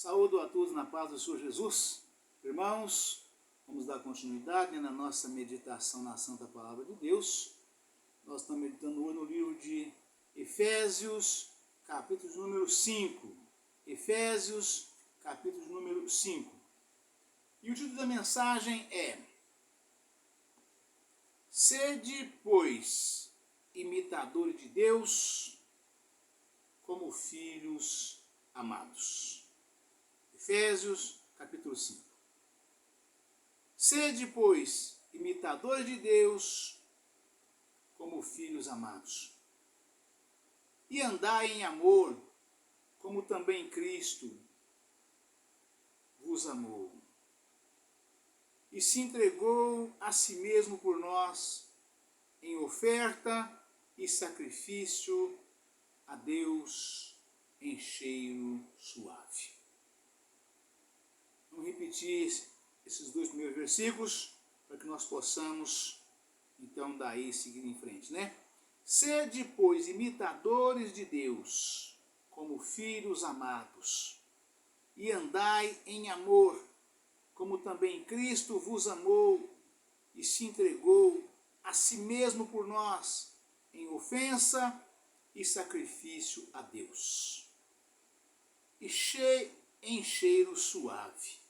Saúdo a todos na paz do Senhor Jesus. Irmãos, vamos dar continuidade na nossa meditação na Santa Palavra de Deus. Nós estamos meditando hoje no livro de Efésios, capítulo número 5. Efésios, capítulo número 5. E o título da mensagem é: Sede, pois, imitadores de Deus, como filhos amados. Efésios, capítulo 5. Sede, pois, imitadores de Deus, como filhos amados. E andai em amor, como também Cristo vos amou. E se entregou a si mesmo por nós, em oferta e sacrifício a Deus em cheiro suave. Vamos repetir esses dois primeiros versículos para que nós possamos, então, daí seguir em frente, né? Sede, pois, imitadores de Deus, como filhos amados, e andai em amor, como também Cristo vos amou e se entregou a si mesmo por nós, em ofensa e sacrifício a Deus, e em cheiro suave.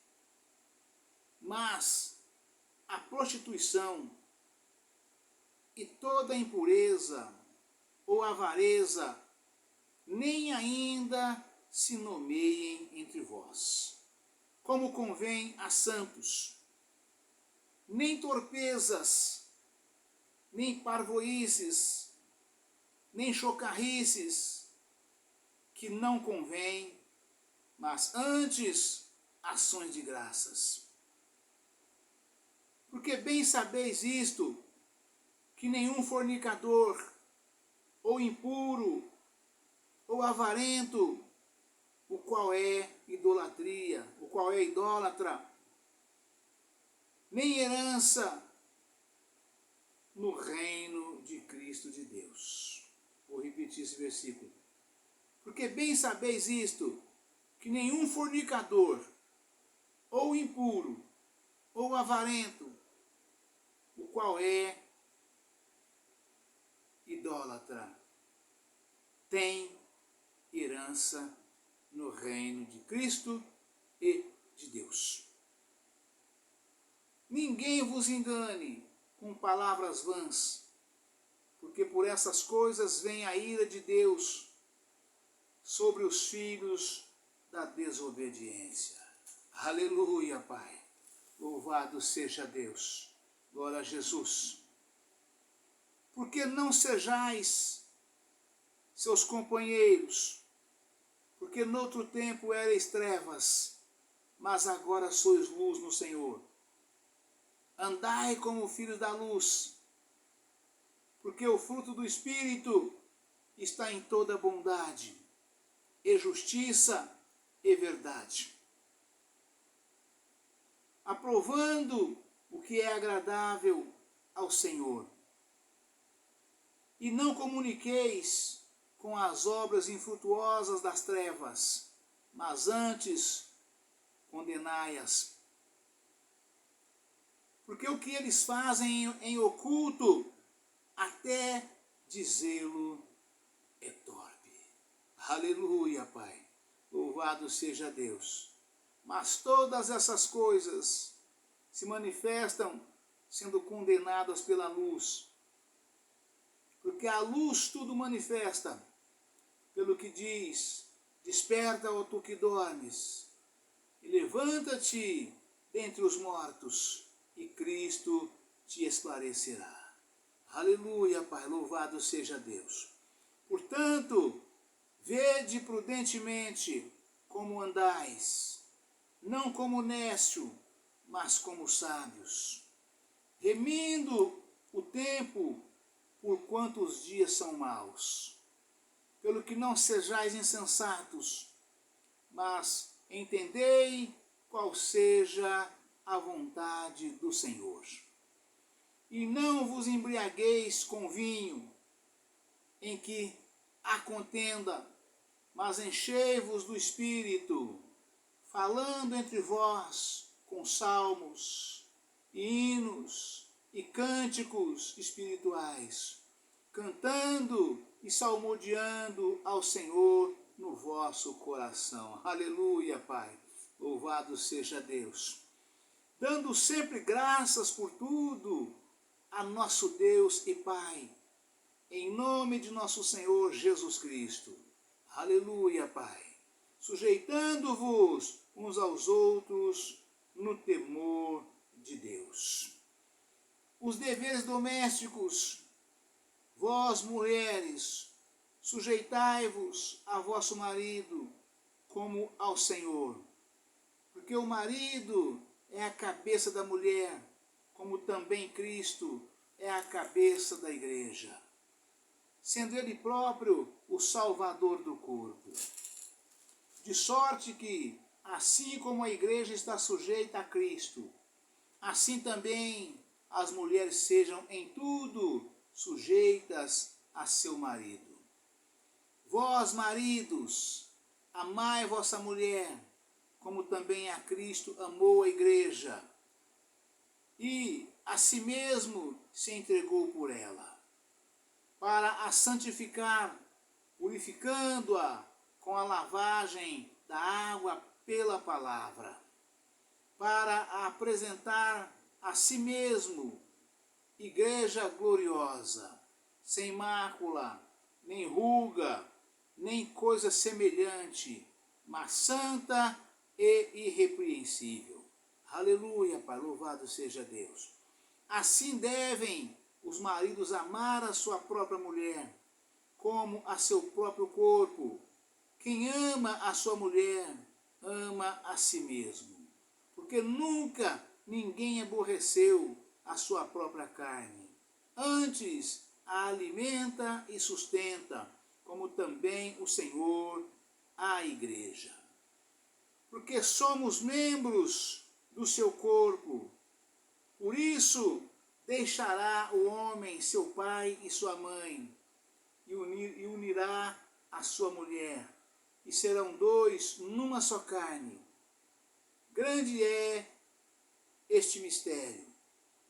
Mas a prostituição e toda impureza ou avareza nem ainda se nomeiem entre vós, como convém a santos, nem torpezas, nem parvoíces, nem chocarrices, que não convém, mas antes ações de graças. Porque bem sabeis isto, que nenhum fornicador, ou impuro, ou avarento, o qual é idólatra, nem herança no reino de Cristo de Deus. Vou repetir esse versículo. Porque bem sabeis isto, que nenhum fornicador, ou impuro, ou avarento, o qual é idólatra, tem herança no reino de Cristo e de Deus. Ninguém vos engane com palavras vãs, porque por essas coisas vem a ira de Deus sobre os filhos da desobediência. Aleluia, Pai. Louvado seja Deus. Glória a Jesus. Porque não sejais seus companheiros, porque noutro tempo erais trevas, mas agora sois luz no Senhor. Andai como filhos da luz, porque o fruto do Espírito está em toda bondade, e justiça e verdade, aprovando o que é agradável ao Senhor. E não comuniqueis com as obras infrutuosas das trevas, mas antes condenai-as. Porque o que eles fazem em oculto, até dizê-lo é torpe. Aleluia, Pai. Louvado seja Deus. Mas todas essas coisas se manifestam sendo condenadas pela luz. Porque a luz tudo manifesta, pelo que diz: desperta, ó tu que dormes, e levanta-te dentre os mortos, e Cristo te esclarecerá. Aleluia, Pai, louvado seja Deus. Portanto, vede prudentemente como andais, não como nécio, mas como sábios, remindo o tempo, porquanto os dias são maus. Pelo que não sejais insensatos, mas entendei qual seja a vontade do Senhor. E não vos embriagueis com vinho, em que há contenda, mas enchei-vos do Espírito, falando entre vós com salmos, hinos e cânticos espirituais, cantando e salmodiando ao Senhor no vosso coração. Aleluia, Pai. Louvado seja Deus. Dando sempre graças por tudo a nosso Deus e Pai, em nome de nosso Senhor Jesus Cristo. Aleluia, Pai. Sujeitando-vos uns aos outros no temor de Deus. Os deveres domésticos, vós mulheres, sujeitai-vos a vosso marido como ao Senhor, porque o marido é a cabeça da mulher, como também Cristo é a cabeça da igreja, sendo ele próprio o Salvador do corpo. De sorte que, assim como a igreja está sujeita a Cristo, assim também as mulheres sejam em tudo sujeitas a seu marido. Vós, maridos, amai vossa mulher, como também a Cristo amou a igreja, e a si mesmo se entregou por ela, para a santificar, purificando-a com a lavagem da água pela palavra, para a apresentar a si mesmo igreja gloriosa, sem mácula, nem ruga, nem coisa semelhante, mas santa e irrepreensível. Aleluia, Pai, louvado seja Deus. Assim devem os maridos amar a sua própria mulher, como a seu próprio corpo. Quem ama a sua mulher, ama a si mesmo. Porque nunca ninguém aborreceu a sua própria carne. Antes a alimenta e sustenta, como também o Senhor a igreja. Porque somos membros do seu corpo. Por isso deixará o homem seu pai e sua mãe, e unirá a sua mulher, e serão dois numa só carne. Grande é este mistério.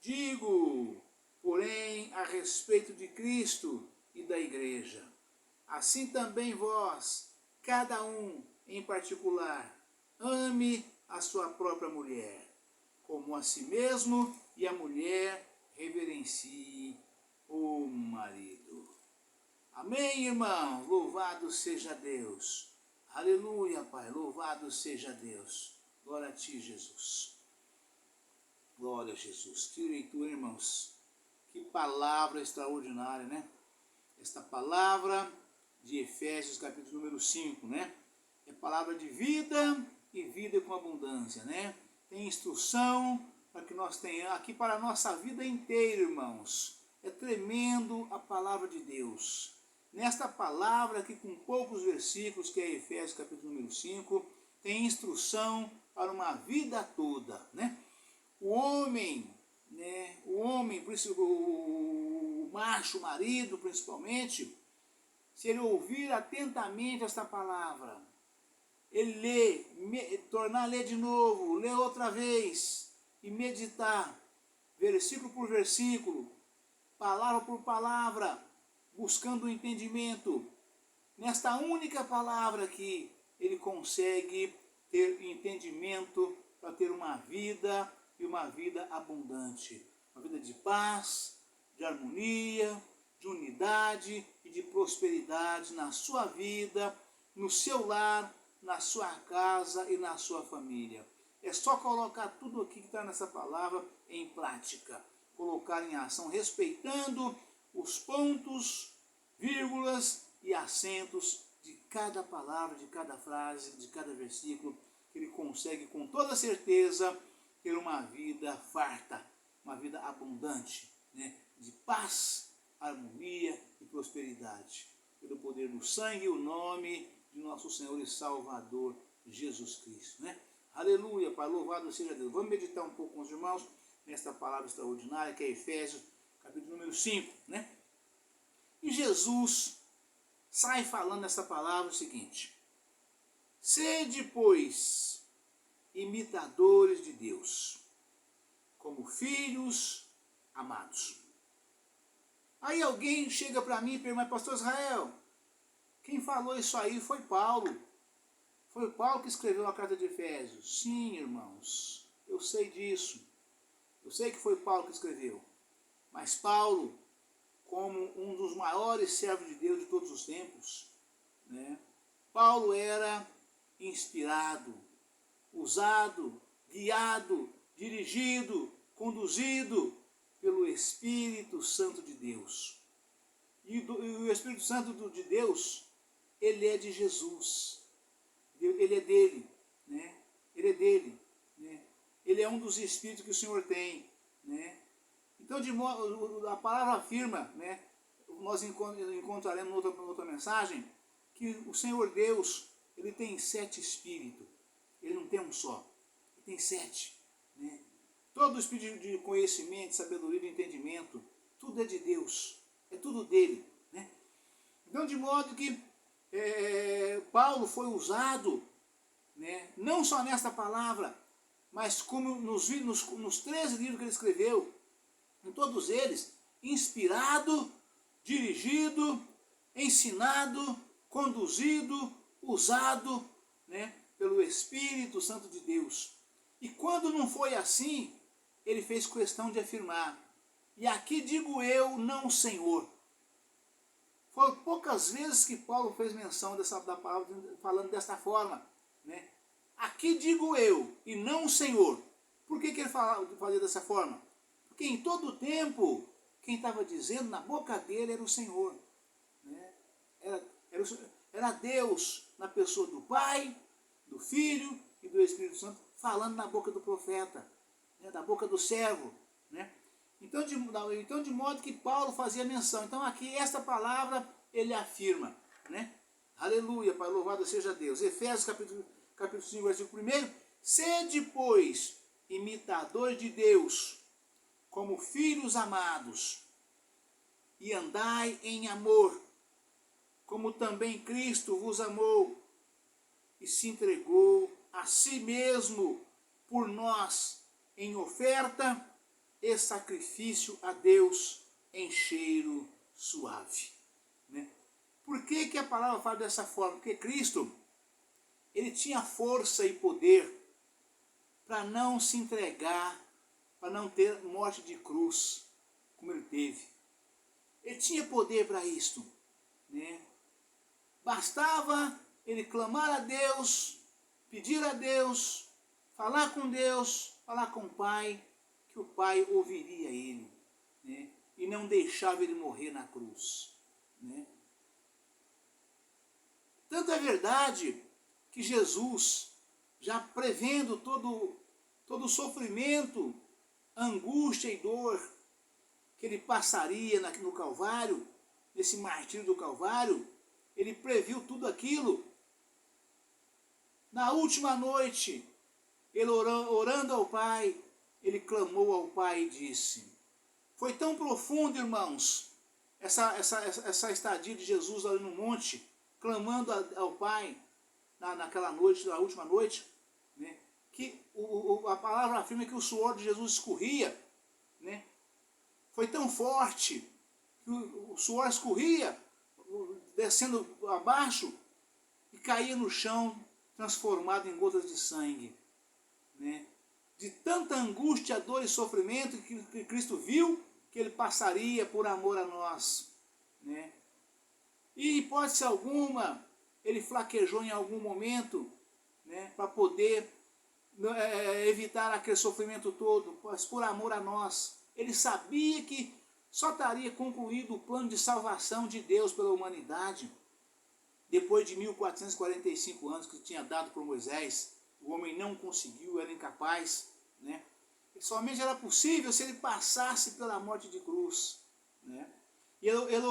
Digo, porém, a respeito de Cristo e da igreja. Assim também vós, cada um em particular, ame a sua própria mulher, como a si mesmo, e a mulher reverencie o marido. Amém, irmão? Louvado seja Deus. Aleluia, Pai. Louvado seja Deus. Glória a ti, Jesus. Glória a Jesus. Que leitura, irmãos. Que palavra extraordinária, né? Esta palavra de Efésios, capítulo número 5, né? É palavra de vida e vida com abundância, né? Tem instrução para que nós tenhamos aqui para a nossa vida inteira, irmãos. É tremendo a palavra de Deus. Nesta palavra aqui, com poucos versículos, que é Efésios capítulo número 5, tem instrução para uma vida toda, né? O homem, né? O macho, o marido principalmente, se ele ouvir atentamente esta palavra, ele tornar a ler de novo, ler outra vez e meditar, versículo por versículo, palavra por palavra, buscando o entendimento. Nesta única palavra aqui, ele consegue ter entendimento para ter uma vida e uma vida abundante. Uma vida de paz, de harmonia, de unidade e de prosperidade na sua vida, no seu lar, na sua casa e na sua família. É só colocar tudo aqui que está nessa palavra em prática. Colocar em ação, respeitando os pontos, vírgulas e acentos de cada palavra, de cada frase, de cada versículo, que ele consegue com toda certeza ter uma vida farta, uma vida abundante, né? De paz, harmonia e prosperidade. Pelo poder do sangue e o nome de nosso Senhor e Salvador Jesus Cristo, né? Aleluia, Pai, louvado seja Deus. Vamos meditar um pouco com os irmãos nesta palavra extraordinária que é Efésios, capítulo número 5, né? E Jesus sai falando nessa palavra o seguinte: sede, pois, imitadores de Deus, como filhos amados. Aí alguém chega para mim e pergunta, mas pastor Israel, quem falou isso aí foi Paulo. Foi Paulo que escreveu a carta de Efésios. Sim, irmãos, eu sei disso. Eu sei que foi Paulo que escreveu. Mas Paulo, como um dos maiores servos de Deus de todos os tempos, né? Paulo era inspirado, usado, guiado, dirigido, conduzido pelo Espírito Santo de Deus. E o Espírito Santo de Deus, ele é de Jesus. Ele é dele, né? Ele é dele, né? Ele é um dos Espíritos que o Senhor tem, né? Então, a palavra afirma, né? Nós encontraremos outra mensagem, que o Senhor Deus, ele tem 7 Espíritos. Ele não tem um só, ele tem 7, né? Todo o Espírito de conhecimento, de sabedoria, de entendimento, tudo é de Deus, é tudo dele, né? Então, de modo que Paulo foi usado, né, não só nesta palavra, mas como nos 13 livros que ele escreveu, em todos eles, inspirado, dirigido, ensinado, conduzido, usado, né, pelo Espírito Santo de Deus. E quando não foi assim, ele fez questão de afirmar, e aqui digo eu, não o Senhor. Foram poucas vezes que Paulo fez menção da palavra falando desta forma, né? Aqui digo eu e não o Senhor. Por que ele fazia dessa forma? Porque em todo o tempo, quem estava dizendo na boca dele era o Senhor, né? Era Deus na pessoa do Pai, do Filho e do Espírito Santo, falando na boca do profeta, né? Da boca do servo, né? Então, de modo que Paulo fazia menção. Então, aqui, esta palavra, ele afirma, né? Aleluia, Pai, louvado seja Deus. Efésios, capítulo 5, versículo 1. Sede, pois, imitadores de Deus, como filhos amados, e andai em amor, como também Cristo vos amou, e se entregou a si mesmo por nós, em oferta e sacrifício a Deus em cheiro suave, né? Por que a palavra fala dessa forma? Porque Cristo, ele tinha força e poder para não se entregar, para não ter morte de cruz, como ele teve. Ele tinha poder para isto, né? Bastava ele clamar a Deus, pedir a Deus, falar com Deus, falar com o Pai, que o Pai ouviria ele, né? E não deixava ele morrer na cruz, né? Tanto é verdade que Jesus, já prevendo todo o sofrimento, angústia e dor que ele passaria no Calvário, nesse martírio do Calvário, ele previu tudo aquilo. Na última noite, ele orando ao Pai, ele clamou ao Pai e disse, foi tão profundo, irmãos, essa estadia de Jesus ali no monte, clamando ao Pai, naquela noite, na última noite, né, que a palavra afirma que o suor de Jesus escorria, né, foi tão forte, que o suor escorria, descendo abaixo, e caía no chão, transformado em gotas de sangue, né? De tanta angústia, dor e sofrimento que Cristo viu, que ele passaria por amor a nós, né? E, hipótese alguma, ele flaquejou em algum momento, né, para poder evitar aquele sofrimento todo, mas por amor a nós. Ele sabia que só estaria concluído o plano de salvação de Deus pela humanidade, depois de 1445 anos que tinha dado por Moisés. O homem não conseguiu, era incapaz, né? E somente era possível se ele passasse pela morte de cruz, né? E ele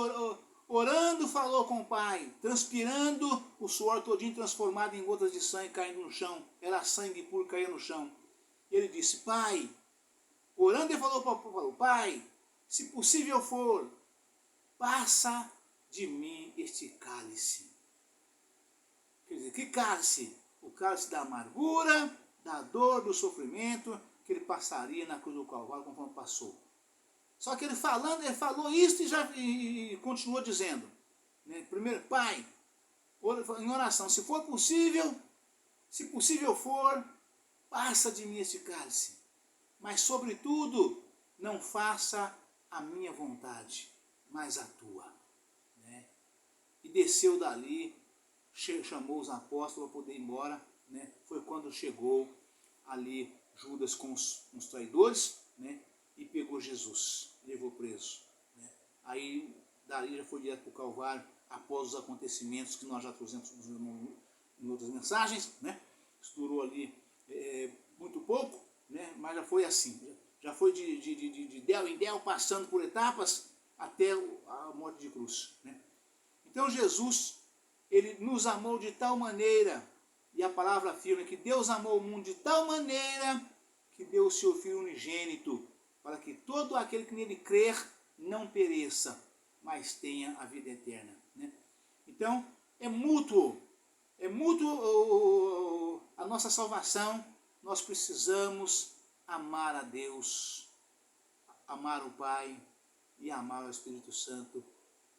orando falou com o Pai, transpirando o suor todinho transformado em gotas de sangue caindo no chão. Era sangue puro cair no chão. E ele disse, Pai, orando ele falou, Pai, se possível for, passa de mim este cálice. Quer dizer, que cálice? O cálice da amargura, da dor, do sofrimento que ele passaria na cruz do Calvário conforme passou. Só que ele falou isso e continuou dizendo, né? Primeiro, Pai, em oração, se possível for, passa de mim este cálice, mas sobretudo não faça a minha vontade, mas a tua. Né? E desceu dali, chamou os apóstolos para poder ir embora. Né? Foi quando chegou ali Judas com os traidores, né? E pegou Jesus, levou preso. Né? Aí dali já foi direto para o Calvário, após os acontecimentos que nós já trouxemos em outras mensagens. Né? Isso durou ali muito pouco, né? Mas já foi assim, já foi de del em del, passando por etapas até a morte de cruz. Né? Então Jesus, ele nos amou de tal maneira, e a palavra afirma que Deus amou o mundo de tal maneira que deu o seu Filho unigênito, para que todo aquele que nele crer não pereça, mas tenha a vida eterna. Né? Então, é mútuo a nossa salvação. Nós precisamos amar a Deus, amar o Pai e amar o Espírito Santo,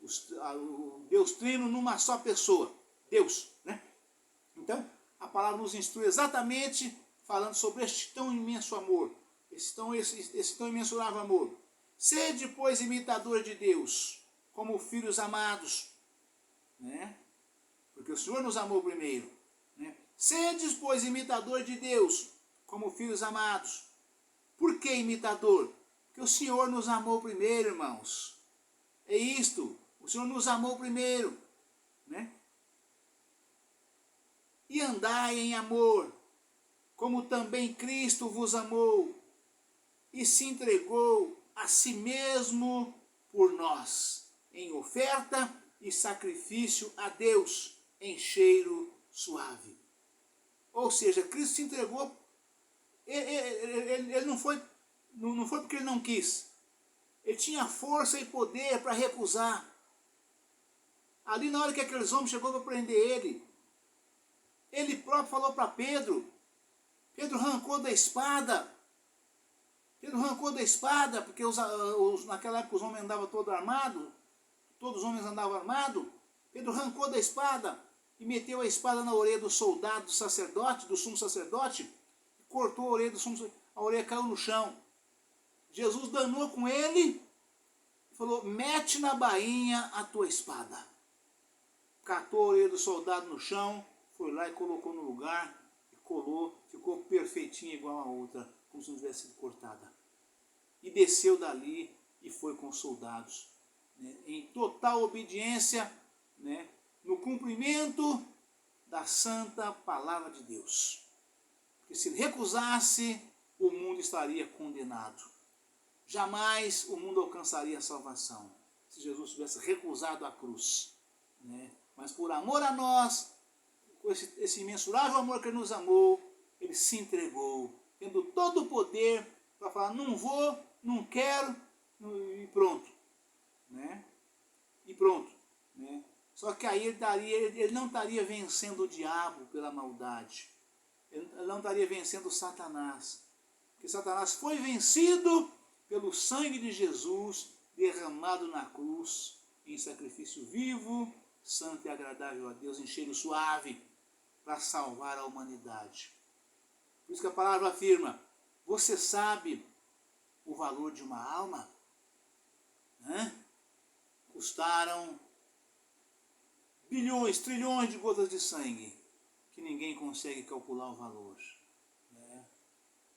o Deus Trino numa só pessoa, Deus. Né? Então, a palavra nos instrui exatamente falando sobre este tão imenso amor, esse tão imensurável amor. Sede, pois, imitadores de Deus, como filhos amados, né? Porque o Senhor nos amou primeiro. Né? Sede, pois, imitadores de Deus, como filhos amados. Por que imitador? Porque o Senhor nos amou primeiro, irmãos. É isto, o Senhor nos amou primeiro. Né? E andai em amor, como também Cristo vos amou, e se entregou a si mesmo por nós, em oferta e sacrifício a Deus, em cheiro suave. Ou seja, Cristo se entregou, ele não foi porque ele não quis. Ele tinha força e poder para recusar. Ali na hora que aqueles homens chegou para prender ele próprio falou para Pedro. Pedro arrancou da espada. Porque naquela época os homens andavam todos armados. Todos os homens andavam armados. Pedro arrancou da espada e meteu a espada na orelha do soldado, do sacerdote, do sumo sacerdote, e cortou a orelha do sumo sacerdote. A orelha caiu no chão. Jesus danou com ele e falou, mete na bainha a tua espada. Catou a orelha do soldado no chão, foi lá e colocou no lugar, e colou, ficou perfeitinha igual a outra, como se não tivesse sido cortada. E desceu dali e foi com os soldados, né, em total obediência, né, no cumprimento da santa palavra de Deus. Porque se ele recusasse, o mundo estaria condenado. Jamais o mundo alcançaria a salvação se Jesus tivesse recusado a cruz. Né? Mas por amor a nós, com esse imensurável amor que ele nos amou, ele se entregou, tendo todo o poder para falar, não vou, não quero, e pronto. Né? E pronto. Né? Só que aí ele não estaria vencendo o diabo pela maldade. Ele não estaria vencendo Satanás. Porque Satanás foi vencido pelo sangue de Jesus derramado na cruz em sacrifício vivo, santo e agradável a Deus, em cheiro suave, para salvar a humanidade. Por isso que a palavra afirma, você sabe o valor de uma alma? Custaram bilhões, trilhões de gotas de sangue, que ninguém consegue calcular o valor. Né?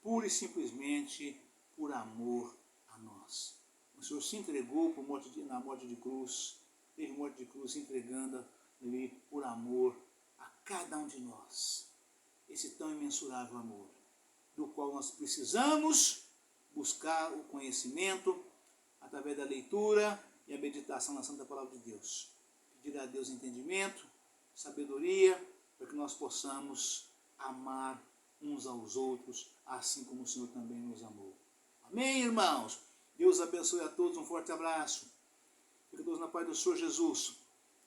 Pura e simplesmente por amor a nós. O Senhor se entregou na morte de cruz, teve morte de cruz se entregando ali por amor a cada um de nós. Esse tão imensurável amor, do qual nós precisamos buscar o conhecimento através da leitura e a meditação na Santa Palavra de Deus. Pedir a Deus entendimento, sabedoria, para que nós possamos amar uns aos outros, assim como o Senhor também nos amou. Amém, irmãos? Deus abençoe a todos, um forte abraço. Fique todos na paz do Senhor Jesus.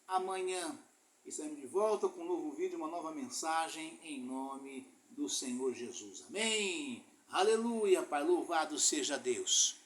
Amanhã estaremos de volta com um novo vídeo, uma nova mensagem em nome do Senhor Jesus. Amém. Aleluia, Pai, louvado seja Deus.